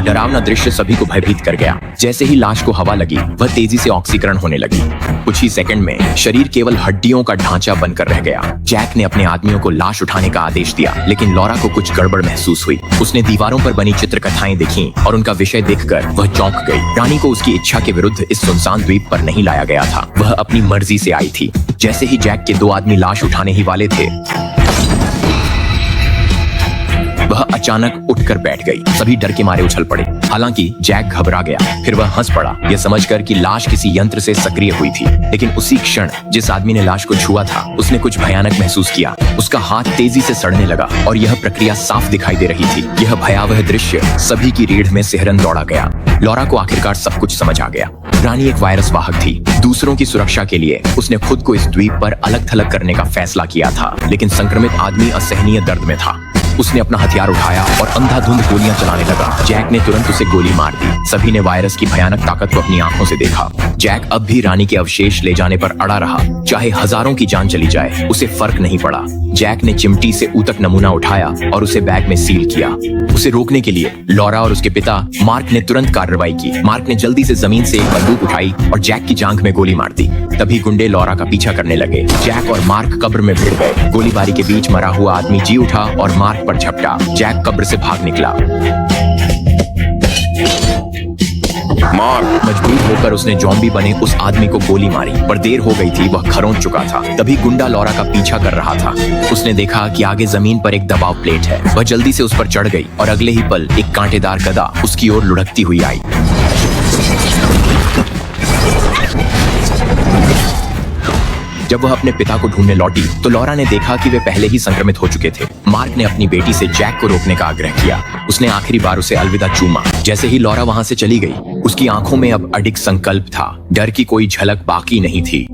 डरावना दृश्य सभी को भयभीत कर गया। जैसे ही लाश को हवा लगी, वह तेजी से ऑक्सीकरण होने लगी। कुछ ही सेकंड में शरीर केवल हड्डियों का ढांचा बनकर रह गया। जैक ने अपने आदमियों को लाश उठाने का आदेश दिया, लेकिन लॉरा को कुछ गड़बड़ महसूस हुई। उसने दीवारों पर बनी चित्रकथाएं देखीं और उनका विषय देखकर वह चौंक गई। रानी को उसकी इच्छा के विरुद्ध इस सुनसान द्वीप पर नहीं लाया गया था। वह अपनी मर्जी से आई थी। जैसे ही जैक के 2 आदमी लाश उठाने ही वाले थे, वह अचानक उठकर बैठ गई। सभी डर के मारे उछल पड़े। हालांकि जैक घबरा गया, फिर वह हंस पड़ा, यह समझकर कि लाश किसी यंत्र से सक्रिय हुई थी। लेकिन उसी क्षण जिस आदमी ने लाश को छुआ था, उसने कुछ भयानक महसूस किया। उसका हाथ तेजी से सड़ने लगा और यह प्रक्रिया साफ दिखाई दे रही थी। यह भयावह दृश्य सभी की रीढ़ में सिहरन दौड़ा गया। लॉरा को आखिरकार सब कुछ समझ आ गया। रानी एक वायरस वाहक थी। दूसरों की सुरक्षा के लिए उसने खुद को इस द्वीप पर अलग थलग करने का फैसला किया था। लेकिन संक्रमित आदमी असहनीय दर्द में था। उसने अपना हथियार उठाया और अंधाधुंध गोलियां चलाने लगा। जैक ने तुरंत उसे गोली मार दी। सभी ने वायरस की भयानक ताकत को अपनी आंखों से देखा। जैक अब भी रानी के अवशेष ले जाने पर अड़ा रहा, चाहे हजारों की जान चली जाए, उसे फर्क नहीं पड़ा। जैक ने चिमटी से ऊतक नमूना उठाया और उसे बैग में सील किया। उसे रोकने के लिए लॉरा और उसके पिता मार्क ने तुरंत कार्रवाई की। मार्क ने जल्दी से जमीन से एक बंदूक उठाई और जैक की जांघ में गोली मार दी। तभी गुंडे लॉरा का पीछा करने लगे। जैक और मार्क कब्र में भिड़ गए। गोलीबारी के बीच मरा हुआ आदमी जी उठा और मार्क पर झपटा। जैक कब्र से भाग निकला। मार्क मजबूर होकर उसने जॉम्बी बने उस आदमी को गोली मारी, पर देर हो गई थी, वह खरोंच चुका था। तभी गुंडा लॉरा का पीछा कर रहा था। उसने देखा कि आगे जमीन पर एक दबाव प्लेट है। वह जल्दी से उस पर चढ़ गई और अगले ही पल एक कांटेदार गदा उसकी ओर लुढ़कती हुई आई। जब वह अपने पिता को ढूंढने लौटी तो लॉरा ने देखा कि वे पहले ही संक्रमित हो चुके थे। मार्क ने अपनी बेटी से जैक को रोकने का आग्रह किया। उसने आखिरी बार उसे अलविदा चूमा। जैसे ही लॉरा वहां से चली गई, उसकी आंखों में अब अडिग संकल्प था। डर की कोई झलक बाकी नहीं थी।